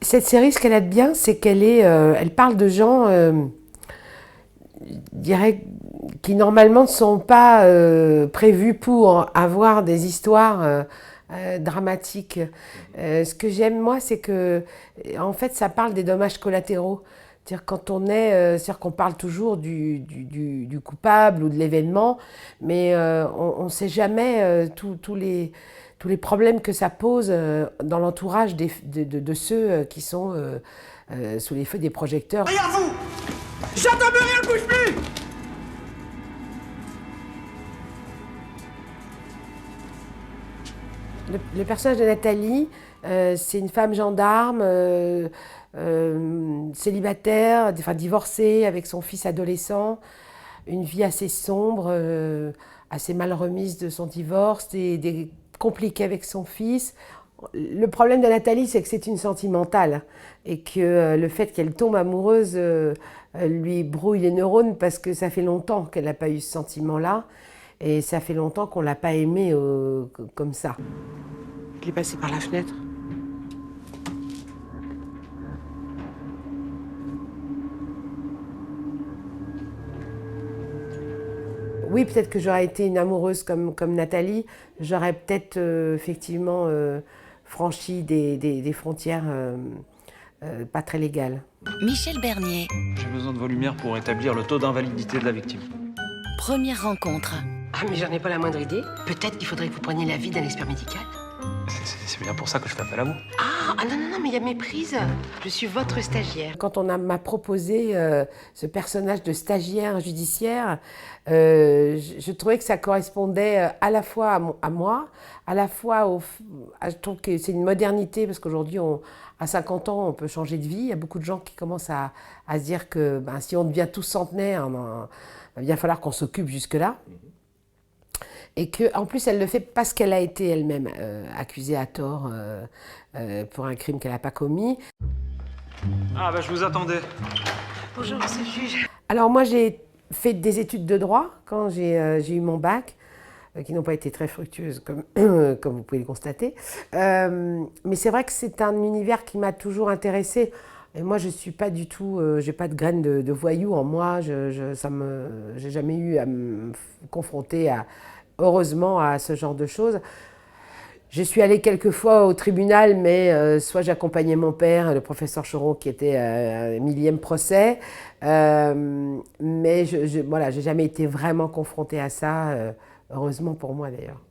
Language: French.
Cette série, ce qu'elle a de bien, c'est elle parle de gens, je dirais, qui normalement ne sont pas prévus pour avoir des histoires dramatiques. Ce que j'aime, moi, c'est que, en fait, ça parle des dommages collatéraux. C'est-à-dire c'est-à-dire qu'on parle toujours du coupable ou de l'événement, mais on ne sait jamais tous les problèmes que ça pose dans l'entourage de ceux qui sont sous les feux des projecteurs. Derrière vous! J'entends plus rien, bouge plus! Le personnage de Nathalie, c'est une femme gendarme, célibataire, enfin divorcée, avec son fils adolescent, une vie assez sombre, assez mal remise de son divorce, des compliqués avec son fils. Le problème de Nathalie, c'est que c'est une sentimentale et que le fait qu'elle tombe amoureuse lui brouille les neurones parce que ça fait longtemps qu'elle n'a pas eu ce sentiment-là et ça fait longtemps qu'on ne l'a pas aimée comme ça. Je l'ai passé par la fenêtre. Oui, peut-être que j'aurais été une amoureuse comme Nathalie. J'aurais peut-être effectivement franchi des frontières pas très légales. Michel Bernier. J'ai besoin de vos lumières pour établir le taux d'invalidité de la victime. Première rencontre. Ah, mais j'en ai pas la moindre idée. Peut-être qu'il faudrait que vous preniez l'avis d'un expert médical. C'est bien pour ça que je fais appel à vous. Non, mais il y a méprise. Je suis votre stagiaire. Quand m'a proposé ce personnage de stagiaire judiciaire, je trouvais que ça correspondait à la fois à moi, à la fois je trouve que c'est une modernité parce qu'aujourd'hui, à 50 ans, on peut changer de vie. Il y a beaucoup de gens qui commencent à se dire que si on devient tous centenaires, il va bien falloir qu'on s'occupe jusque-là. Et qu'en plus, elle le fait parce qu'elle a été elle-même accusée à tort pour un crime qu'elle n'a pas commis. Ah bah je vous attendais. Bonjour, monsieur le juge. Alors moi, j'ai fait des études de droit quand j'ai eu mon bac, qui n'ont pas été très fructueuses comme, comme vous pouvez le constater. Mais c'est vrai que c'est un univers qui m'a toujours intéressée. Et moi, je suis pas du tout, j'ai pas de graines de voyou en moi. J'ai jamais eu à me confronter heureusement à ce genre de choses. Je suis allée quelques fois au tribunal, mais soit j'accompagnais mon père, le professeur Choron, qui était à un millième procès, mais voilà, j'ai jamais été vraiment confrontée à ça, heureusement pour moi d'ailleurs.